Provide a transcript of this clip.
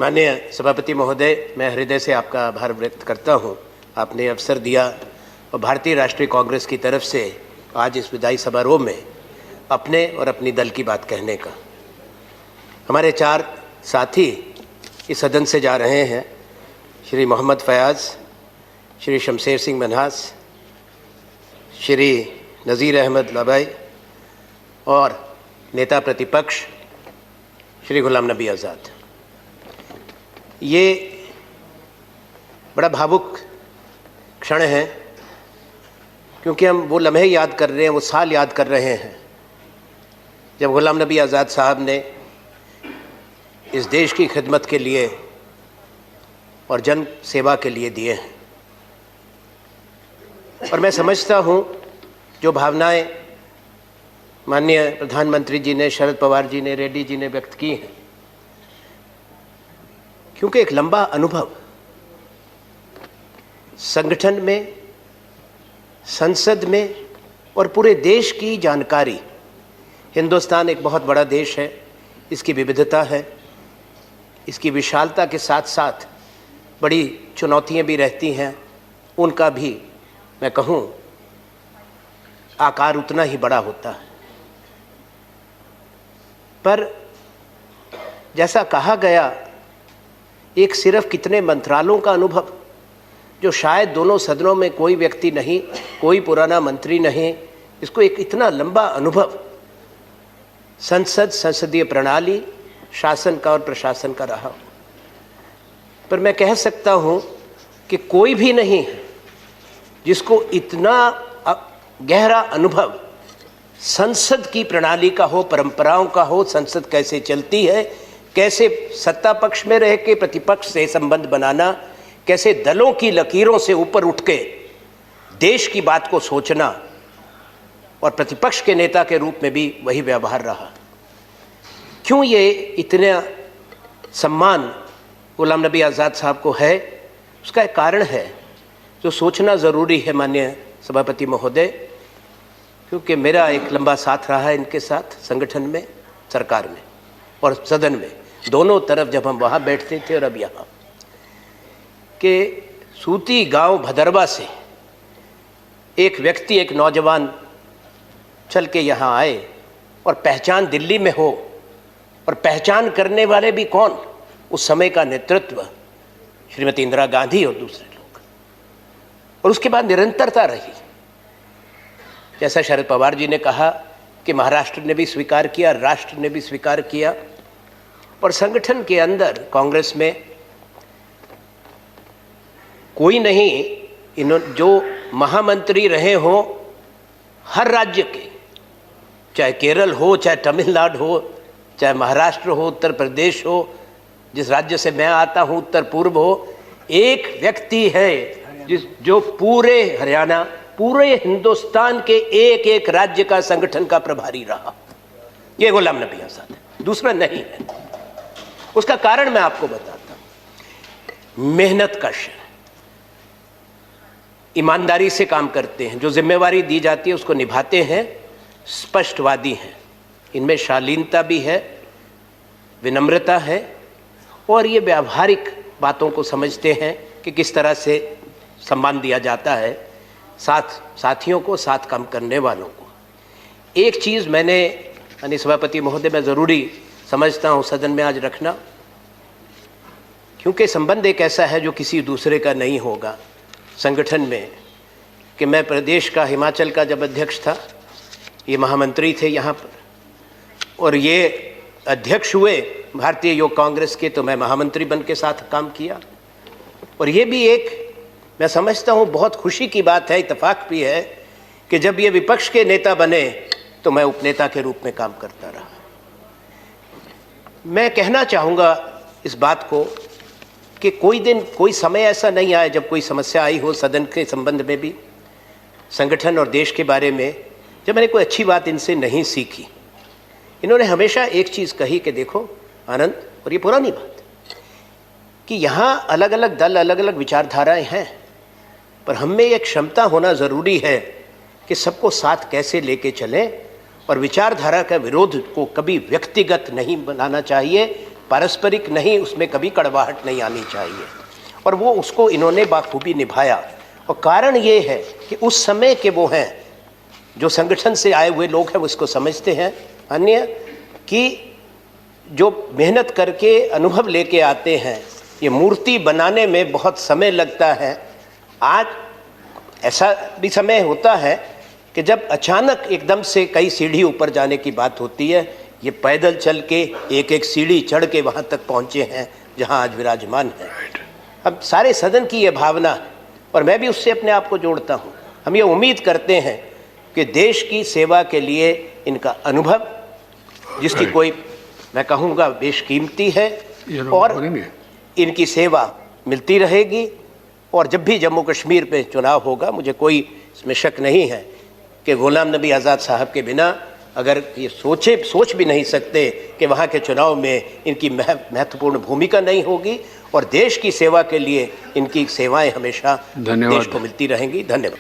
माननीय सभापति महोदय, मैं हृदय से आपका आभार व्यक्त करता हूं। आपने अवसर दिया और भारतीय राष्ट्रीय कांग्रेस की तरफ से आज इस विधायी समारोह में अपने और अपनी दल की बात कहने का। हमारे 4 साथी इस सदन से जा रहे हैं, श्री मोहम्मद फयाज़, श्री शमशेर सिंह मनहास, श्री नज़ीर अहमद लबाई और नेता प्रतिपक्ष श्री गुलाम नबी आज़ाद। ये बड़ा भावुक क्षण है, क्योंकि हम वो लम्हे याद कर रहे हैं, वो साल याद कर रहे हैं जब गुलाम नबी आज़ाद साहब ने इस देश की खिदमत के लिए और जन सेवा के लिए दिए हैं। और मैं समझता हूँ जो भावनाएं माननीय प्रधानमंत्री जी ने, शरद पवार जी ने, रेड्डी जी ने व्यक्त की हैं, क्योंकि एक लंबा अनुभव संगठन में, संसद में और पूरे देश की जानकारी। हिंदुस्तान एक बहुत बड़ा देश है, इसकी विविधता है, इसकी विशालता के साथ साथ बड़ी चुनौतियां भी रहती हैं, उनका भी मैं कहूँ आकार उतना ही बड़ा होता है। पर जैसा कहा गया, एक सिर्फ कितने मंत्रालयों का अनुभव, जो शायद दोनों सदनों में कोई व्यक्ति नहीं, कोई पुराना मंत्री नहीं, इसको एक इतना लंबा अनुभव संसद, संसदीय प्रणाली, शासन का और प्रशासन का रहा। पर मैं कह सकता हूँ कि कोई भी नहीं है जिसको इतना गहरा अनुभव संसद की प्रणाली का हो, परंपराओं का हो, संसद कैसे चलती है, कैसे सत्ता पक्ष में रह के प्रतिपक्ष से संबंध बनाना, कैसे दलों की लकीरों से ऊपर उठ के देश की बात को सोचना, और प्रतिपक्ष के नेता के रूप में भी वही व्यवहार रहा। क्यों ये इतना सम्मान गुलाम नबी आज़ाद साहब को है, उसका एक कारण है जो सोचना ज़रूरी है माननीय सभापति महोदय, क्योंकि मेरा एक लंबा साथ रहा है इनके साथ, संगठन में, सरकार में और सदन में, दोनों तरफ जब हम वहाँ बैठते थे और अब यहाँ। कि सूती गांव भदरवा से एक व्यक्ति, एक नौजवान चल के यहाँ आए और पहचान दिल्ली में हो, और पहचान करने वाले भी कौन, उस समय का नेतृत्व, श्रीमती इंदिरा गांधी और दूसरे लोग, और उसके बाद निरंतरता रही। जैसा शरद पवार जी ने कहा कि महाराष्ट्र ने भी स्वीकार किया, राष्ट्र ने भी स्वीकार किया, और संगठन के अंदर कांग्रेस में कोई नहीं जो महामंत्री रहे हों हर राज्य के, चाहे केरल हो, चाहे तमिलनाडु हो, चाहे महाराष्ट्र हो, उत्तर प्रदेश हो, जिस राज्य से मैं आता हूँ उत्तर पूर्व हो, एक व्यक्ति है जो पूरे हरियाणा, पूरे हिंदुस्तान के एक एक राज्य का संगठन का प्रभारी रहा। ये गुलाम नबी आज़ाद है, दूसरा नहीं है। उसका कारण मैं आपको बताता हूँ। मेहनत कश है, ईमानदारी से काम करते हैं, जो जिम्मेवारी दी जाती है उसको निभाते हैं, स्पष्टवादी हैं, इनमें शालीनता भी है, विनम्रता है, और ये व्यावहारिक बातों को समझते हैं कि किस तरह से सम्मान दिया जाता है साथियों को, साथ काम करने वालों को। एक चीज़ मैंने यानी सभापति महोदय मैं ज़रूरी समझता हूँ सदन में आज रखना, क्योंकि संबंध एक ऐसा है जो किसी दूसरे का नहीं होगा संगठन में। कि मैं प्रदेश का, हिमाचल का जब अध्यक्ष था, ये महामंत्री थे यहाँ पर, और ये अध्यक्ष हुए भारतीय योग कांग्रेस के, तो मैं महामंत्री बन के साथ काम किया। और ये भी एक मैं समझता हूँ बहुत खुशी की बात है, इत्तेफाक भी है, कि जब ये विपक्ष के नेता बने तो मैं उपनेता के रूप में काम करता रहा। मैं कहना चाहूँगा इस बात को कि कोई दिन, कोई समय ऐसा नहीं आया जब कोई समस्या आई हो सदन के संबंध में भी, संगठन और देश के बारे में, जब मैंने कोई अच्छी बात इनसे नहीं सीखी। इन्होंने हमेशा एक चीज़ कही कि देखो आनंद, और ये पुरानी बात, कि यहाँ अलग अलग दल, अलग अलग विचारधाराएं हैं, पर हम में एक क्षमता होना ज़रूरी है कि सबको साथ कैसे लेके चलें, और विचारधारा का विरोध को कभी व्यक्तिगत नहीं बनाना चाहिए, पारस्परिक नहीं, उसमें कभी कड़वाहट नहीं आनी चाहिए, और वो उसको इन्होंने बाखूबी निभाया। और कारण ये है कि उस समय के वो हैं, जो संगठन से आए हुए लोग हैं वो इसको समझते हैं। अन्य कि जो मेहनत करके अनुभव लेके आते हैं, ये मूर्ति बनाने में बहुत समय लगता है। आज ऐसा भी समय होता है कि जब अचानक एकदम से कई सीढ़ी ऊपर जाने की बात होती है, ये पैदल चल के एक एक सीढ़ी चढ़ के वहाँ तक पहुँचे हैं जहाँ आज विराजमान है। अब सारे सदन की ये भावना, और मैं भी उससे अपने आप को जोड़ता हूँ, हम ये उम्मीद करते हैं कि देश की सेवा के लिए इनका अनुभव, जिसकी कोई मैं कहूँगा बेशकीमती है, और इनकी सेवा मिलती रहेगी। और जब भी जम्मू कश्मीर पे चुनाव होगा, मुझे कोई इसमें शक नहीं है कि गुलाम नबी आज़ाद साहब के बिना अगर ये सोच भी नहीं सकते कि वहाँ के चुनाव में इनकी महत्वपूर्ण भूमिका नहीं होगी, और देश की सेवा के लिए इनकी सेवाएं हमेशा देश को मिलती रहेंगी। धन्यवाद।